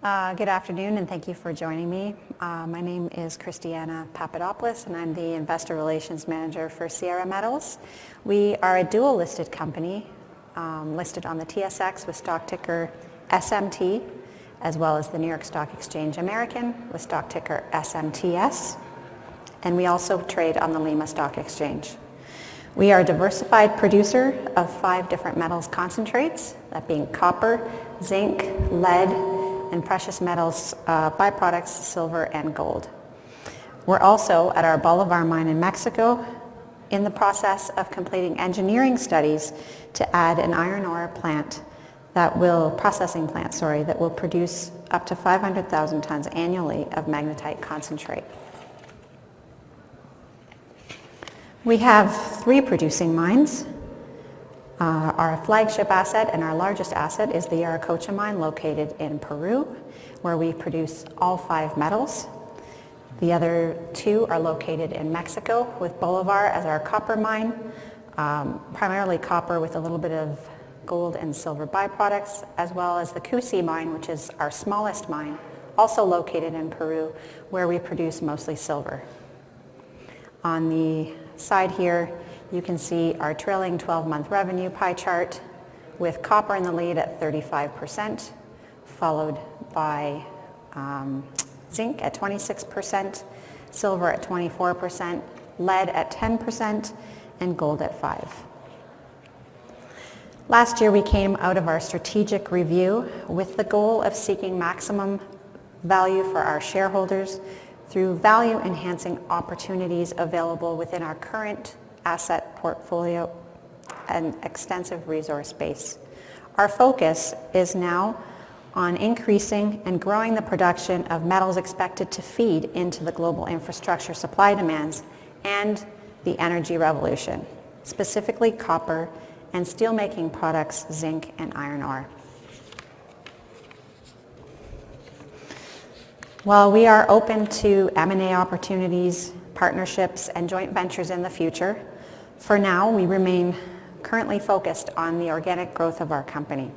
Good afternoon, and thank you for joining me. My name is Christiana Papadopoulos, and I'm the Investor Relations Manager for Sierra Metals. We are a dual-listed company, listed on the TSX with stock ticker SMT, as well as the New York Stock Exchange American with stock ticker SMTS, and we also trade on the Lima Stock Exchange. We are a diversified producer of 5 different metals concentrates, that being copper, zinc, lead, and precious metals byproducts, silver and gold. We're also at our Bolivar mine in Mexico in the process of completing engineering studies to add an iron ore plant that will produce up to 500,000 tons annually of magnetite concentrate. We have 3 producing mines. Our flagship asset and our largest asset is the Yauricocha Mine located in Peru, where we produce all 5 metals. The other 2 are located in Mexico, with Bolivar as our copper mine, primarily copper with a little bit of gold and silver byproducts, as well as the Kusi Mine, which is our smallest mine, also located in Peru, where we produce mostly silver. On the side here, you can see our trailing 12-month revenue pie chart with copper in the lead at 35%, followed by zinc at 26%, silver at 24%, lead at 10%, and gold at 5%. Last year we came out of our strategic review with the goal of seeking maximum value for our shareholders through value-enhancing opportunities available within our current asset portfolio and extensive resource base. Our focus is now on increasing and growing the production of metals expected to feed into the global infrastructure supply demands and the energy revolution, specifically copper and steelmaking products, zinc and iron ore. While we are open to M&A opportunities, partnerships, and joint ventures in the future, for now we remain currently focused on the organic growth of our company.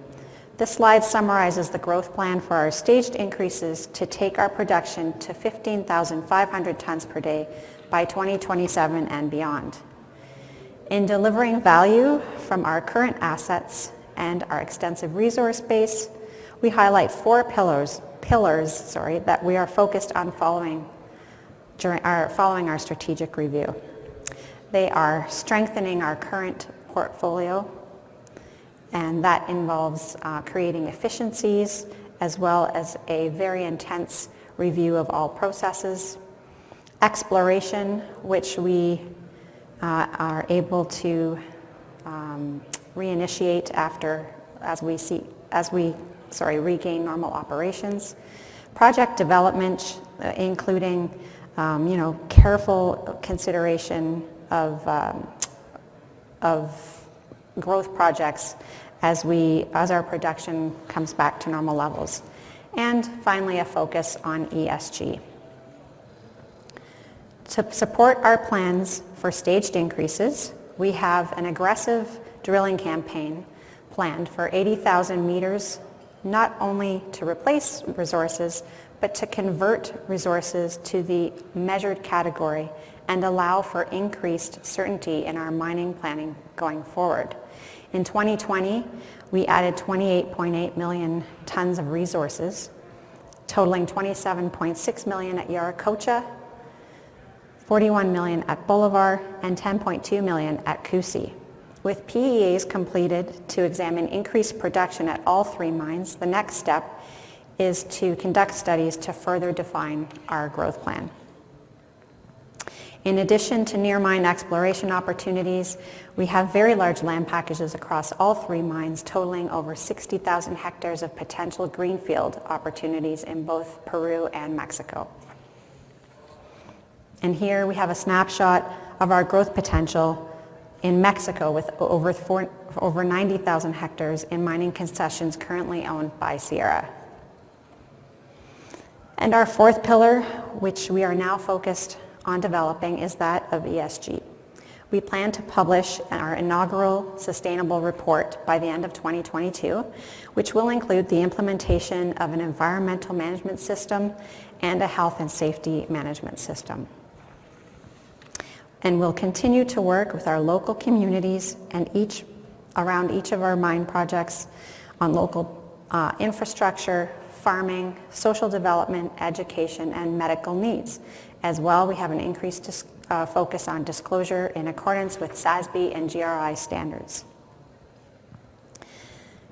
This slide summarizes the growth plan for our staged increases to take our production to 15,500 tons per day by 2027 and beyond. In delivering value from our current assets and our extensive resource base, we highlight 4 pillars that we are focused on following our strategic review. They are strengthening our current portfolio, and that involves creating efficiencies as well as a very intense review of all processes. Exploration, which we are able to reinitiate as we regain normal operations. Project development, including careful consideration of growth projects as our production comes back to normal levels. And finally, a focus on ESG. To support our plans for staged increases, we have an aggressive drilling campaign planned for 80,000 meters, not only to replace resources, but to convert resources to the measured category and allow for increased certainty in our mining planning going forward. In 2020, we added 28.8 million tons of resources, totaling 27.6 million at Yauricocha, 41 million at Bolivar, and 10.2 million at Kusi. With PEAs completed to examine increased production at all 3 mines, the next step is to conduct studies to further define our growth plan. In addition to near mine exploration opportunities, we have very large land packages across all 3 mines, totaling over 60,000 hectares of potential greenfield opportunities in both Peru and Mexico. And here we have a snapshot of our growth potential in Mexico with over 90,000 hectares in mining concessions currently owned by Sierra. And our 4th pillar, which we are now focused on developing, is that of ESG. We plan to publish our inaugural sustainable report by the end of 2022, which will include the implementation of an environmental management system and a health and safety management system. And we'll continue to work with our local communities and around each of our mine projects on local infrastructure, farming, social development, education, and medical needs. As well, we have an increased focus on disclosure in accordance with SASB and GRI standards.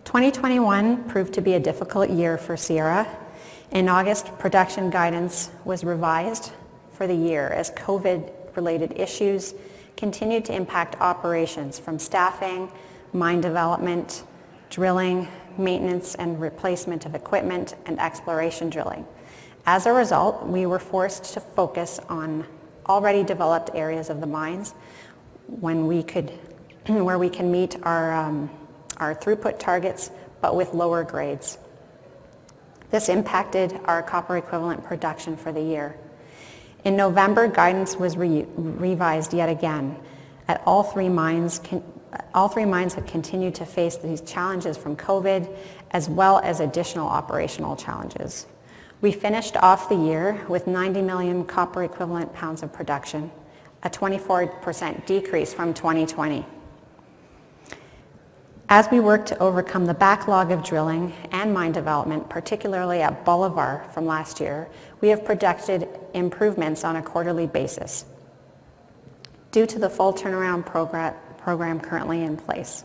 2021 proved to be a difficult year for Sierra. In August, production guidance was revised for the year as COVID-related issues continued to impact operations from staffing, mine development, drilling, maintenance and replacement of equipment, and exploration drilling. As a result, we were forced to focus on already developed areas of the mines where we can meet our throughput targets, but with lower grades. This impacted our copper equivalent production for the year. In November, guidance was revised yet again. At all three mines have continued to face these challenges from COVID, as well as additional operational challenges. We finished off the year with 90 million copper equivalent pounds of production, a 24% decrease from 2020. As we work to overcome the backlog of drilling and mine development, particularly at Bolivar from last year, we have projected improvements on a quarterly basis due to the full turnaround program currently in place.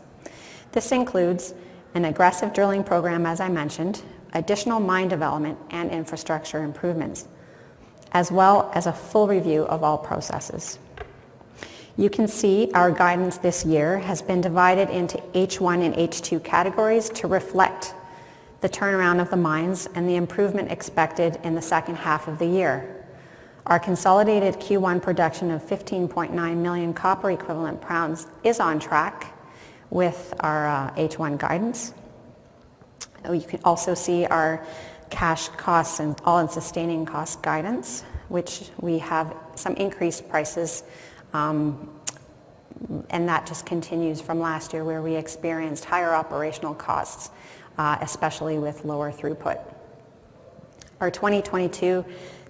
This includes an aggressive drilling program, as I mentioned, additional mine development and infrastructure improvements, as well as a full review of all processes. You can see our guidance this year has been divided into H1 and H2 categories to reflect the turnaround of the mines and the improvement expected in the second half of the year. Our consolidated Q1 production of 15.9 million copper equivalent pounds is on track with our H1 guidance. You can also see our cash costs and all-in sustaining cost guidance, which we have some increased prices, and that just continues from last year where we experienced higher operational costs, especially with lower throughput. Our 2022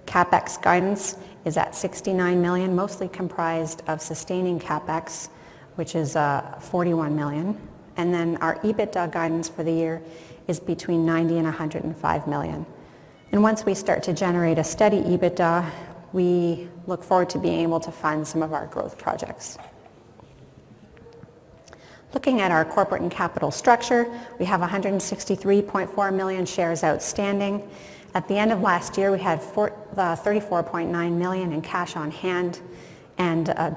CapEx guidance is at 69 million, mostly comprised of sustaining CapEx, which is 41 million. And then our EBITDA guidance for the year is between 90 and 105 million. And once we start to generate a steady EBITDA, we look forward to being able to fund some of our growth projects. Looking at our corporate and capital structure, we have 163.4 million shares outstanding. At the end of last year, we had 34.9 million in cash on hand and a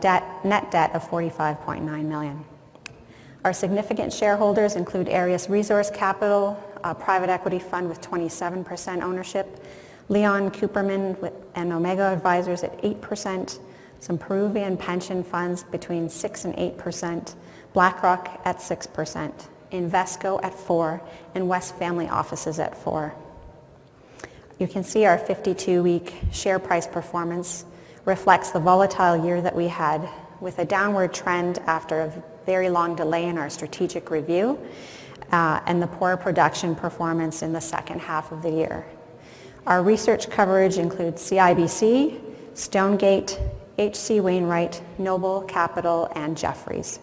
net debt of 45.9 million. Our significant shareholders include Arias Resource Capital, a private equity fund with 27% ownership, Leon Cooperman and Omega Advisors at 8%, some Peruvian pension funds between 6 and 8%, BlackRock at 6%, Invesco at 4%, and West Family Offices at 4%. You can see our 52-week share price performance reflects the volatile year that we had, with a downward trend after a very long delay in our strategic review and the poor production performance in the second half of the year. Our research coverage includes CIBC, Stonegate, H.C. Wainwright, Noble Capital, and Jefferies.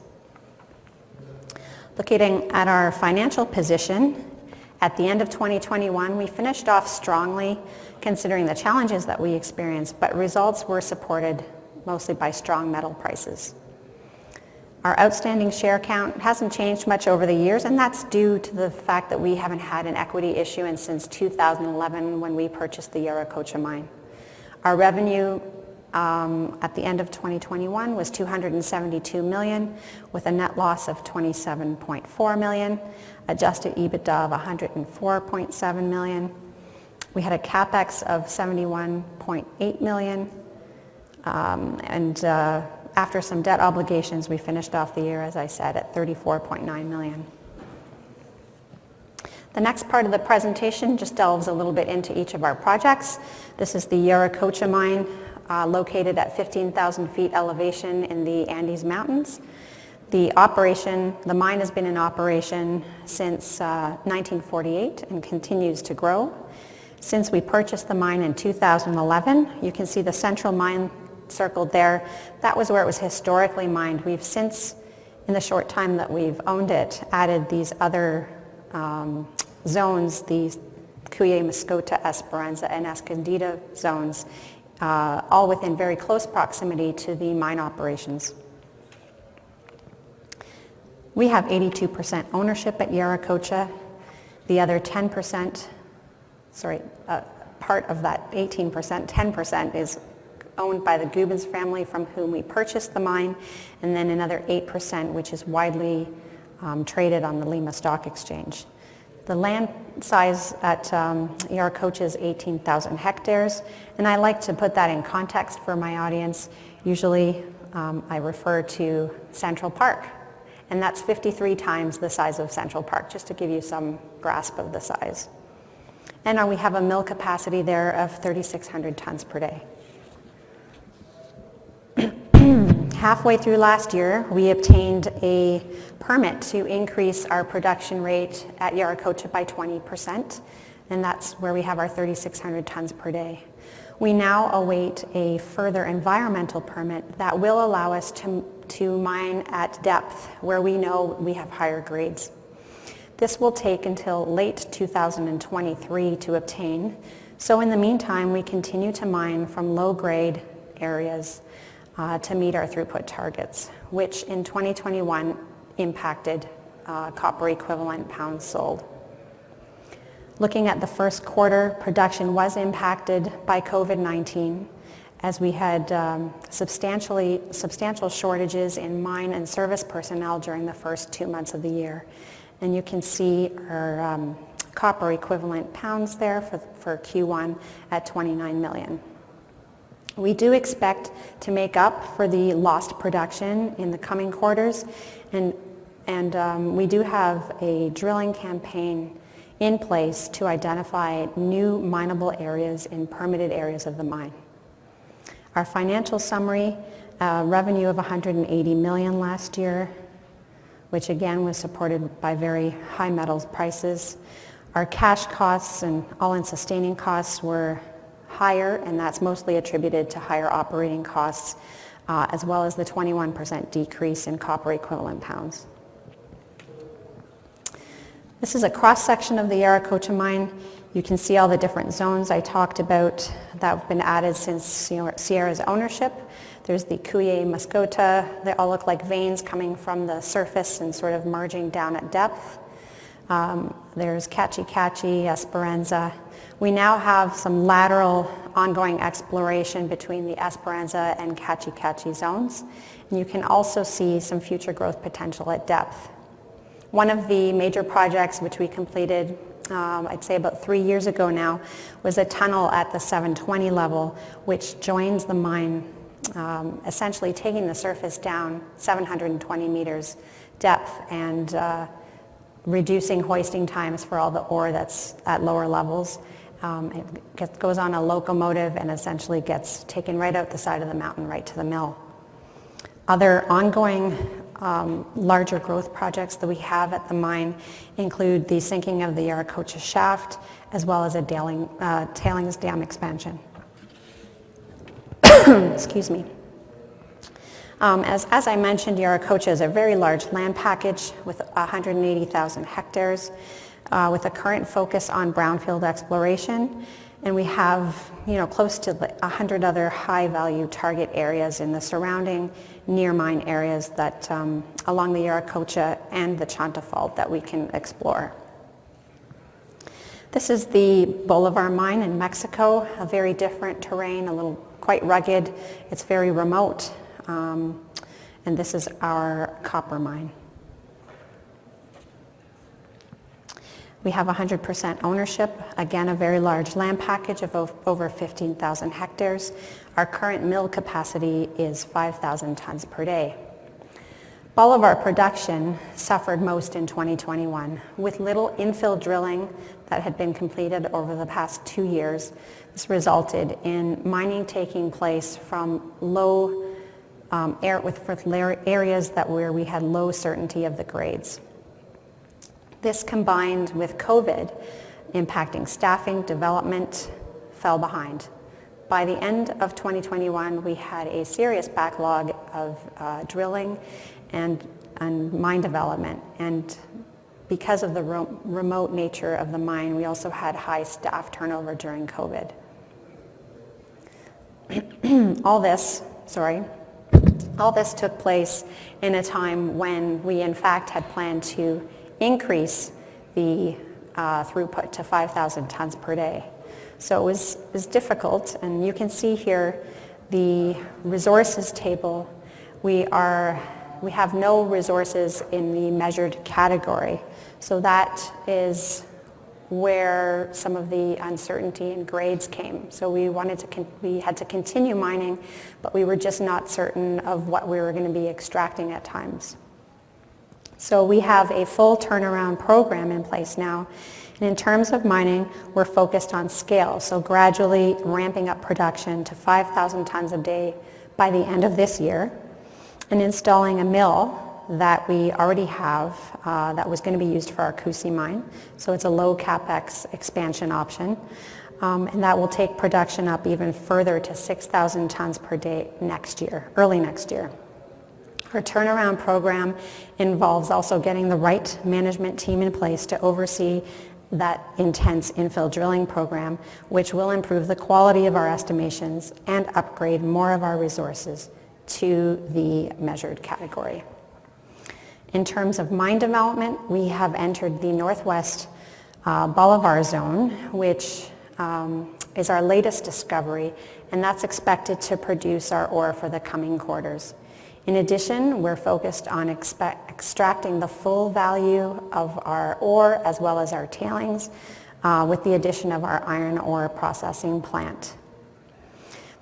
Looking at our financial position, at the end of 2021, we finished off strongly considering the challenges that we experienced, but results were supported mostly by strong metal prices. Our outstanding share count hasn't changed much over the years, and that's due to the fact that we haven't had an equity issuance since 2011 when we purchased the Yauricocha Mine. Our revenue at the end of 2021 was 272 million, with a net loss of 27.4 million, adjusted EBITDA of 104.7 million. We had a CapEx of 71.8 million, and after some debt obligations, we finished off the year, as I said, at 34.9 million. The next part of the presentation just delves a little bit into each of our projects. This is the Yauricocha Mine, located at 15,000 feet elevation in the Andes Mountains. The mine has been in operation since 1948 and continues to grow. Since we purchased the mine in 2011, you can see the central mine circled there. That was where it was historically mined. We've since, in the short time that we've owned it, added these other zones, the Cuye, Mascota, Esperanza, and Escondida zones, all within very close proximity to the mine operations. We have 82% ownership at Yauricocha. The other 10%, part of that 18%, 10% is owned by the Gubens family from whom we purchased the mine, and then another 8% which is widely traded on the Lima Stock Exchange. The land size at Yauricocha is 18,000 hectares, and I like to put that in context for my audience. Usually I refer to Central Park, and that's 53 times the size of Central Park, just to give you some grasp of the size. And we have a mill capacity there of 3,600 tons per day. Halfway through last year, we obtained a permit to increase our production rate at Yauricocha by 20%, and that's where we have our 3,600 tons per day. We now await a further environmental permit that will allow us to mine at depth where we know we have higher grades. This will take until late 2023 to obtain, so in the meantime we continue to mine from low-grade areas to meet our throughput targets, which in 2021 impacted copper equivalent pounds sold. Looking at the first quarter, production was impacted by COVID-19 as we had substantial shortages in mine and service personnel during the first 2 months of the year. And you can see our copper equivalent pounds there for Q1 at 29 million. We do expect to make up for the lost production in the coming quarters, and we do have a drilling campaign in place to identify new mineable areas in permitted areas of the mine. Our financial summary, revenue of 180 million last year, which again was supported by very high metals prices. Our cash costs and all-in sustaining costs were higher, and that's mostly attributed to higher operating costs, as well as the 21% decrease in copper equivalent pounds. This is a cross-section of the Yauricocha mine. You can see all the different zones I talked about that have been added since Sierra's ownership. There's the Cuye, Mascota. They all look like veins coming from the surface and sort of merging down at depth. There's Cachi, Esperanza. We now have some lateral ongoing exploration between the Esperanza and Cachi zones. And you can also see some future growth potential at depth. One of the major projects which we completed, I'd say about 3 years ago now, was a tunnel at the 720 level, which joins the mine, essentially taking the surface down 720 meters depth and reducing hoisting times for all the ore that's at lower levels. It goes on a locomotive and essentially gets taken right out the side of the mountain right to the mill. Other ongoing larger growth projects that we have at the mine include the sinking of the Yauricocha shaft as well as a tailings dam expansion. Excuse me. As I mentioned, Yauricocha is a very large land package with 180,000 hectares with a current focus on brownfield exploration. And we have close to 100 other high-value target areas in the surrounding near-mine areas that along the Yauricocha and the Chanta Fault that we can explore. This is the Bolivar Mine in Mexico, a very different terrain, quite rugged. It's very remote. And this is our copper mine. We have 100% ownership, again a very large land package of over 15,000 hectares. Our current mill capacity is 5,000 tons per day. Bolivar production suffered most in 2021. With little infill drilling that had been completed over the past 2 years, this resulted in mining taking place from low areas where we had low certainty of the grades. This combined with COVID impacting staffing, development fell behind. By the end of 2021, we had a serious backlog of drilling and mine development. And because of the remote nature of the mine, we also had high staff turnover during COVID. All this took place in a time when we in fact had planned to increase the throughput to 5,000 tons per day. So it was difficult, and you can see here the resources table. We have no resources in the measured category. So that is where some of the uncertainty in grades came. So we had to continue mining, but we were just not certain of what we were going to be extracting at times. So we have a full turnaround program in place now. And in terms of mining, we're focused on scale, so gradually ramping up production to 5,000 tons a day by the end of this year, and installing a mill that we already have that was going to be used for our Kusi Mine. So it's a low capex expansion option, and that will take production up even further to 6,000 tons per day early next year. Our turnaround program involves also getting the right management team in place to oversee that intense infill drilling program, which will improve the quality of our estimations and upgrade more of our resources to the measured category. In terms of mine development, we have entered the northwest Bolivar zone, which is our latest discovery, and that's expected to produce our ore for the coming quarters. In addition, we're focused on extracting the full value of our ore as well as our tailings with the addition of our iron ore processing plant.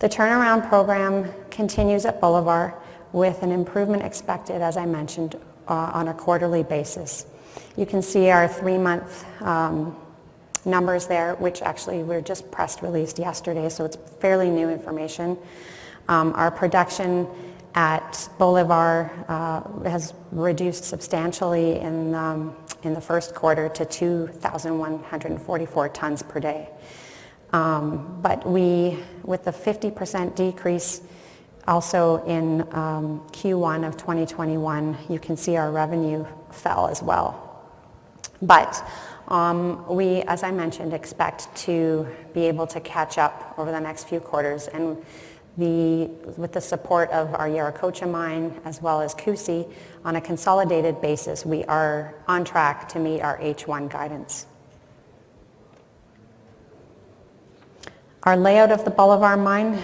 The turnaround program continues at Bolivar with an improvement expected, as I mentioned, on a quarterly basis. You can see our 3-month numbers there, which actually were just press released yesterday, so it's fairly new information. Our production at Bolivar has reduced substantially in the first quarter to 2,144 tons per day. But with the 50% decrease also in Q1 of 2021, you can see our revenue fell as well. But we, as I mentioned, expect to be able to catch up over the next few quarters, and with the support of our Yauricocha Mine as well as Kusi, on a consolidated basis, we are on track to meet our H1 guidance. Our layout of the Bolivar mine,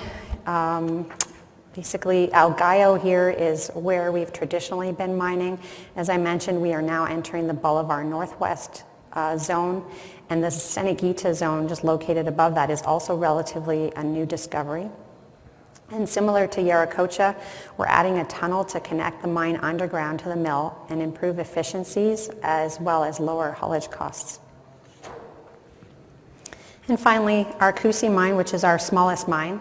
basically El Gallo here is where we've traditionally been mining. As I mentioned, we are now entering the Bolivar Northwest zone, and the Cieneguita zone just located above that is also relatively a new discovery. And similar to Yauricocha, we're adding a tunnel to connect the mine underground to the mill and improve efficiencies as well as lower haulage costs. And finally, our Kusi Mine, which is our smallest mine,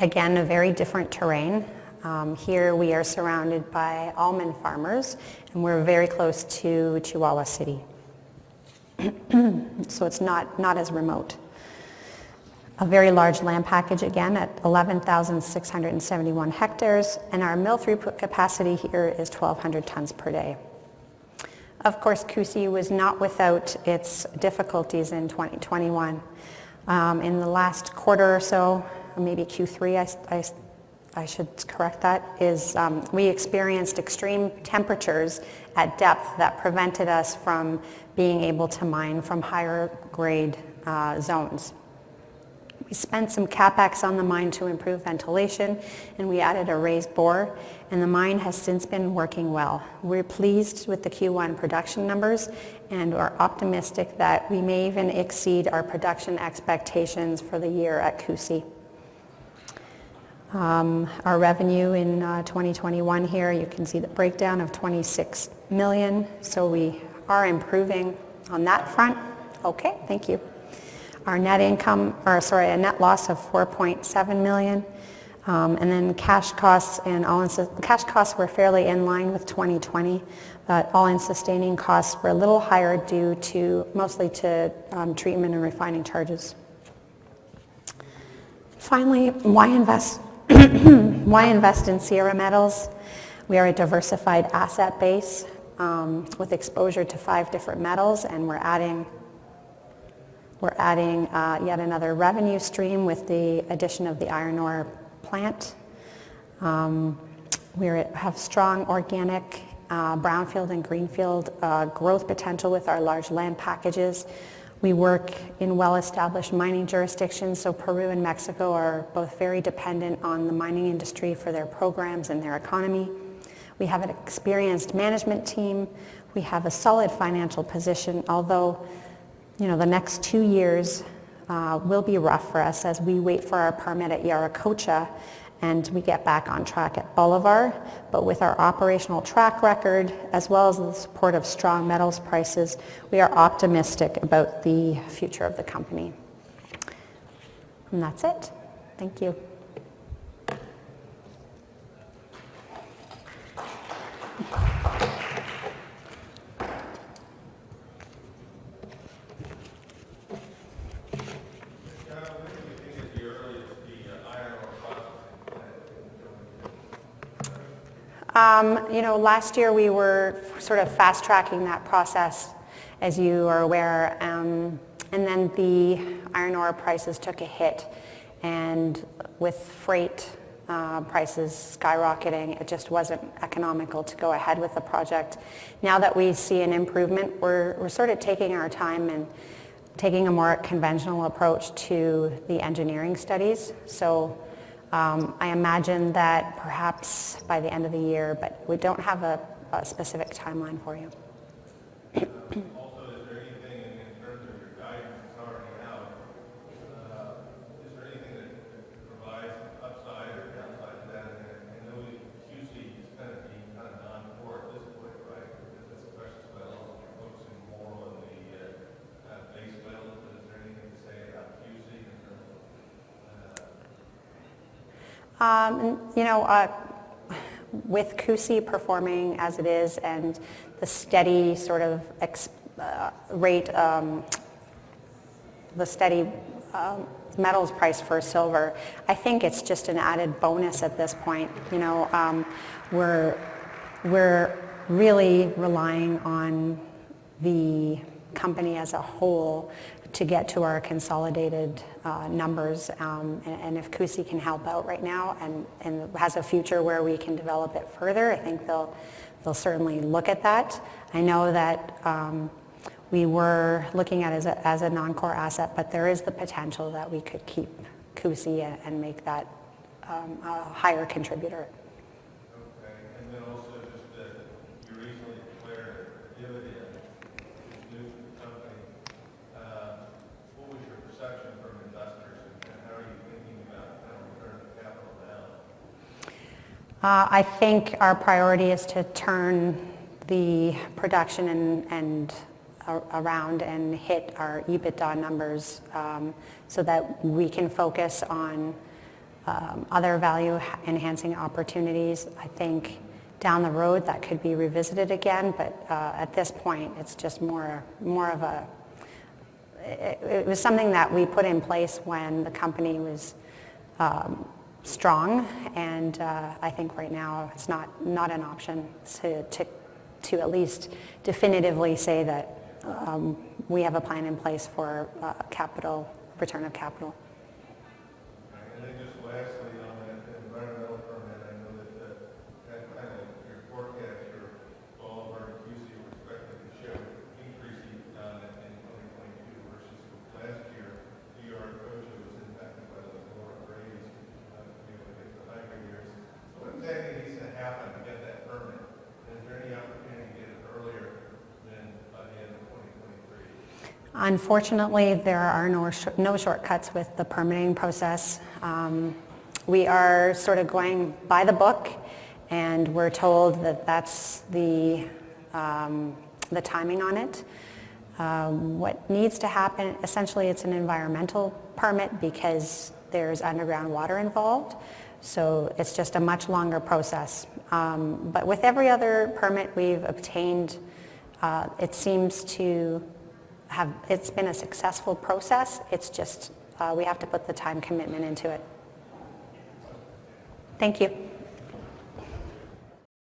again, a very different terrain. Here we are surrounded by almond farmers, and we're very close to Chihuahua City. So it's not as remote. A very large land package again at 11,671 hectares, and our mill throughput capacity here is 1,200 tons per day. Of course, Kusi was not without its difficulties in 2021. In the last quarter or so, or maybe Q3, I should correct that, we experienced extreme temperatures at depth that prevented us from being able to mine from higher grade zones. We spent some capex on the mine to improve ventilation, and we added a raised bore, and the mine has since been working well. We're pleased with the Q1 production numbers, and are optimistic that we may even exceed our production expectations for the year at Kusi. Our revenue in 2021 here, you can see the breakdown of 26 million. So we are improving on that front. Okay, thank you. Our net income, or sorry, a net loss of 4.7 million. And then cash costs and cash costs were fairly in line with 2020, but all-in sustaining costs were a little higher due to mostly to treatment and refining charges. Finally, why invest? Why invest in Sierra Metals? We are a diversified asset base with exposure to 5 different metals, and we're adding yet another revenue stream with the addition of the iron ore plant. We have strong organic brownfield and greenfield growth potential with our large land packages. We work in well-established mining jurisdictions, so Peru and Mexico are both very dependent on the mining industry for their programs and their economy. We have an experienced management team. We have a solid financial position, although the next 2 years will be rough for us as we wait for our permit at Yauricocha and we get back on track at Bolivar. But with our operational track record, as well as the support of strong metals prices, we are optimistic about the future of the company. And that's it. Thank you. Last year we were sort of fast-tracking that process, as you are aware, and then the iron ore prices took a hit, and with freight prices skyrocketing, it just wasn't economical to go ahead with the project. Now that we see an improvement, we're sort of taking our time and taking a more conventional approach to the engineering studies. So I imagine that perhaps by the end of the year, but we don't have a specific timeline for you. Also, is there anything in terms of your guidance that's already out? Is there anything that provides upside or downside to that? And I know Kusi is kind of being kind of non-core at this point, right? Because it's a precious metal, you're focusing more on the base metals. But is there anything to say about Kusi in terms of with Kusi performing as it is and the steady sort of rate, the steady metals price for silver, I think it's just an added bonus at this point. We're really relying on the company as a whole to get to our consolidated numbers, and if Kusi can help out right now and has a future where we can develop it further, I think they'll certainly look at that. I know that we were looking at it as a non-core asset, but there is the potential that we could keep Kusi and make that a higher contributor. Okay, and then also just that you recently declared a dividend. It's new to the company. What was your perception from investors, and how are you thinking about kind of return of capital now? I think our priority is to turn the production and around and hit our EBITDA numbers so that we can focus on other value enhancing opportunities. I think down the road that could be revisited again, but at this point it's just more of a, it was something that we put in place when the company was strong, and I think right now it's not an option to at least definitively say that we have a plan in place for return of capital. And then just lastly on that environmental permit, I know that kind of your forecast for Bolivar and Cusi were expected to show increase in 2022 versus last year. Yauricocha was impacted by those lower grades, against the higher years. So what exactly needs to happen to get that permit? Is there any opportunity to get it earlier than by the end of 2023? Unfortunately, there are no shortcuts with the permitting process. We are sort of going by the book, and we're told that that's the timing on it. What needs to happen, essentially it's an environmental permit because there's underground water involved, so it's just a much longer process. But with every other permit we've obtained, it seems to have, it's been a successful process. It's just we have to put the time commitment into it. Thank you.